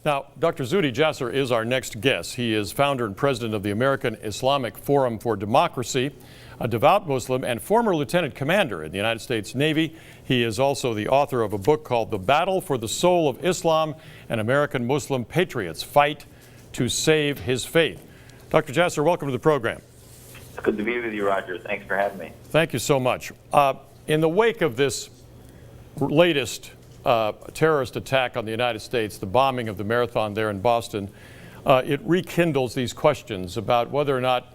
Now, Dr. Zuhdi Jasser is our next guest. He is founder and president of the American Islamic Forum for Democracy, a devout Muslim and former lieutenant commander in the United States Navy. He is also the author of a book called The Battle for the Soul of Islam, and American Muslim Patriots Fight to Save His Faith. Dr. Jasser, welcome to the program. It's good to be with you, Roger. Thanks for having me. Thank you so much. In the wake of this latest terrorist attack on the United States, the bombing of the marathon there in Boston, it rekindles these questions about whether or not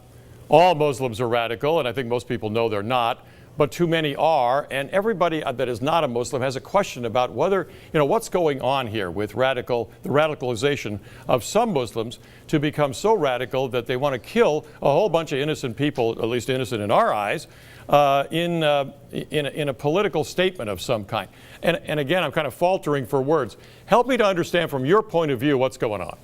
all Muslims are radical, and I think most people know they're not, but too many are, and everybody that is not a Muslim has a question about whether, what's going on here with the radicalization of some Muslims to become so radical that they want to kill a whole bunch of innocent people, at least innocent in our eyes, in a political statement of some kind. And again, I'm kind of faltering for words. Help me to understand from your point of view what's going on.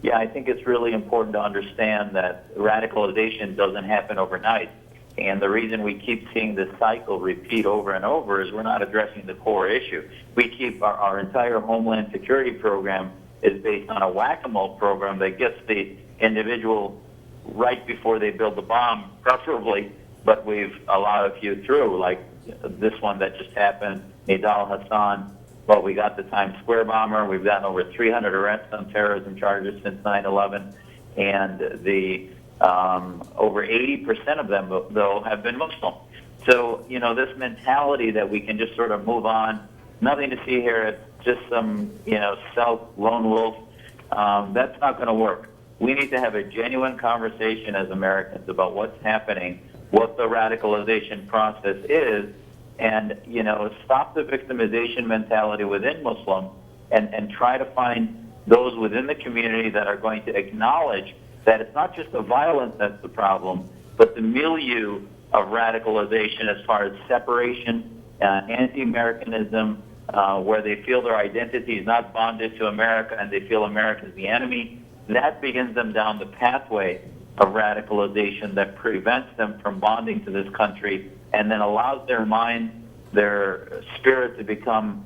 Yeah, I think it's really important to understand that radicalization doesn't happen overnight. And the reason we keep seeing this cycle repeat over and over is we're not addressing the core issue. We keep our entire Homeland Security program is based on a whack-a-mole program that gets the individual right before they build the bomb, preferably, but we've allowed a few through, like this one that just happened, Nidal Hassan. Well, we got the Times Square bomber. We've gotten over 300 arrests on terrorism charges since 9/11, and the over 80% of them, though, have been Muslim. So, this mentality that we can just sort of move on, nothing to see here, it's just some, lone wolf, that's not going to work. We need to have a genuine conversation as Americans about what's happening, what the radicalization process is, and, stop the victimization mentality within Muslim and try to find those within the community that are going to acknowledge that it's not just the violence that's the problem, but the milieu of radicalization as far as separation, anti-Americanism, where they feel their identity is not bonded to America and they feel America is the enemy. That begins them down the pathway of radicalization that prevents them from bonding to this country and then allows their mind, their spirit to become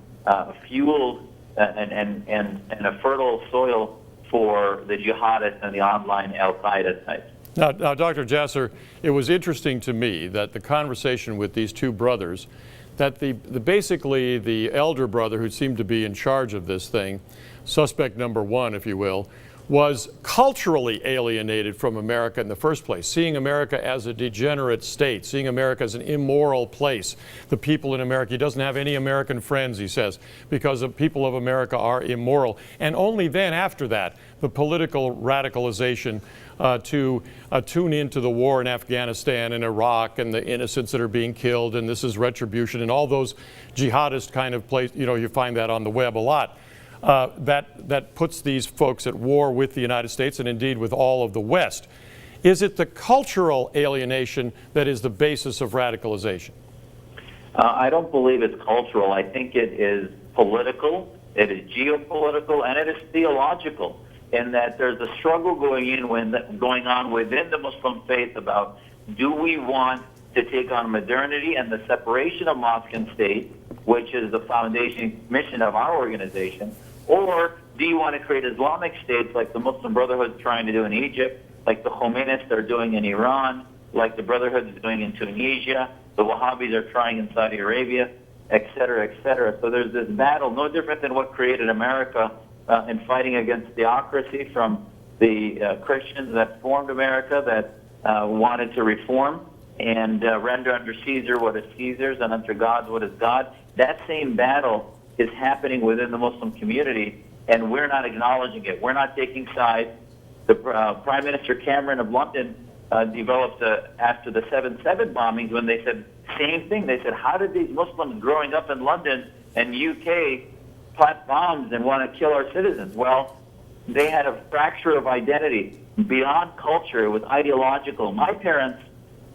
fueled and a fertile soil for the jihadists and the online al-Qaeda types. Now, Dr. Jasser, it was interesting to me that the conversation with these two brothers, that basically the elder brother who seemed to be in charge of this thing, suspect number one, if you will, was culturally alienated from America in the first place, seeing America as a degenerate state, seeing America as an immoral place. The people in America, he doesn't have any American friends, he says, because the people of America are immoral. And only then, after that, the political radicalization to tune into the war in Afghanistan and Iraq and the innocents that are being killed, and this is retribution, and all those jihadist kind of place, you find that on the web a lot. That puts these folks at war with the United States and indeed with all of the West. Is it the cultural alienation that is the basis of radicalization? I don't believe it's cultural. I think it is political, it is geopolitical, and it is theological, in that there's a struggle going on within the Muslim faith about, do we want to take on modernity and the separation of mosque and state, which is the foundation mission of our organization, or do you want to create Islamic states like the Muslim Brotherhood is trying to do in Egypt, like the Khomeinists are doing in Iran, like the Brotherhood is doing in Tunisia, the Wahhabis are trying in Saudi Arabia, et cetera, et cetera. So there's this battle, no different than what created America in fighting against theocracy from the Christians that formed America that wanted to reform and render unto Caesar what is Caesar's and unto God what is God. That same battle is happening within the Muslim community, and we're not acknowledging it. We're not taking sides. The Prime Minister Cameron of London developed after the 7/7 bombings, when they said same thing. They said, how did these Muslims growing up in London and UK plant bombs and want to kill our citizens? Well, they had a fracture of identity beyond culture. It was ideological. My parents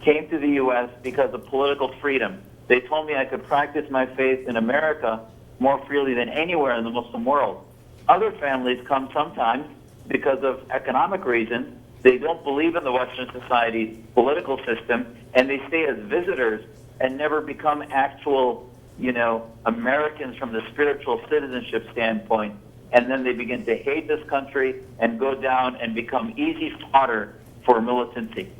came to the U.S. because of political freedom. They told me I could practice my faith in America more freely than anywhere in the Muslim world. Other families come sometimes because of economic reasons. They don't believe in the Western society's political system, and they stay as visitors and never become actual, Americans from the spiritual citizenship standpoint and then they begin to hate this country and go down and become easy fodder for militancy.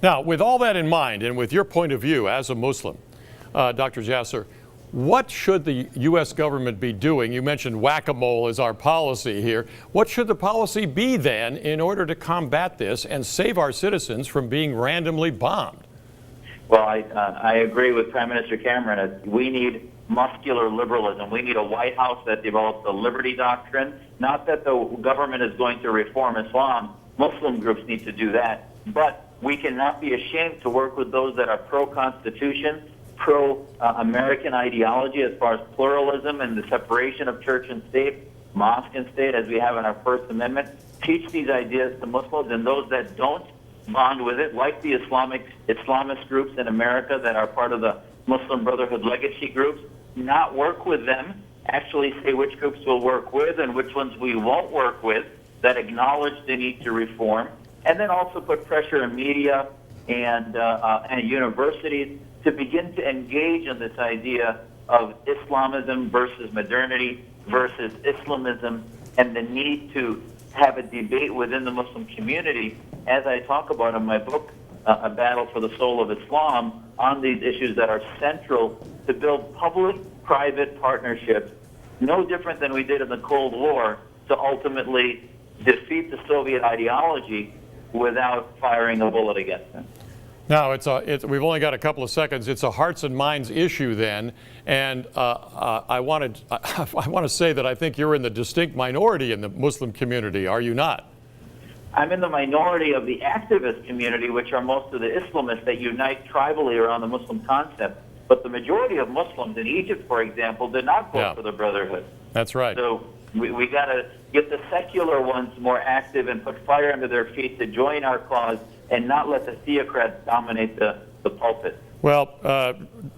Now, with all that in mind, and with your point of view as a Muslim, Dr. Jasser, what should the U.S. government be doing? You mentioned whack-a-mole as our policy here. What should the policy be then in order to combat this and save our citizens from being randomly bombed? Well, I agree with Prime Minister Cameron. We need muscular liberalism. We need a White House that develops the liberty doctrine. Not that the government is going to reform Islam. Muslim groups need to do that. But we cannot be ashamed to work with those that are pro-Constitution, pro-American ideology as far as pluralism and the separation of church and state, mosque and state, as we have in our First Amendment. Teach these ideas to Muslims, and those that don't bond with it, like the Islamist groups in America that are part of the Muslim Brotherhood legacy groups, not work with them, actually say which groups we'll work with and which ones we won't work with, that acknowledge the need to reform, and then also put pressure in media and universities to begin to engage in this idea of Islamism versus modernity versus Islamism, and the need to have a debate within the Muslim community, as I talk about in my book, A Battle for the Soul of Islam, on these issues that are central to build public-private partnerships, no different than we did in the Cold War, to ultimately defeat the Soviet ideology without firing a bullet against them. Now, we've only got a couple of seconds. It's a hearts and minds issue then, and I want to say that I think you're in the distinct minority in the Muslim community, are you not? I'm in the minority of the activist community, which are most of the Islamists that unite tribally around the Muslim concept. But the majority of Muslims in Egypt, for example, did not vote for the Brotherhood. That's right. So we got to get the secular ones more active and put fire under their feet to join our cause and not let the theocrats dominate the pulpit. Well,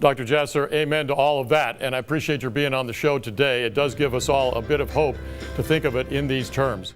Dr. Jasser, amen to all of that, and I appreciate your being on the show today. It does give us all a bit of hope to think of it in these terms.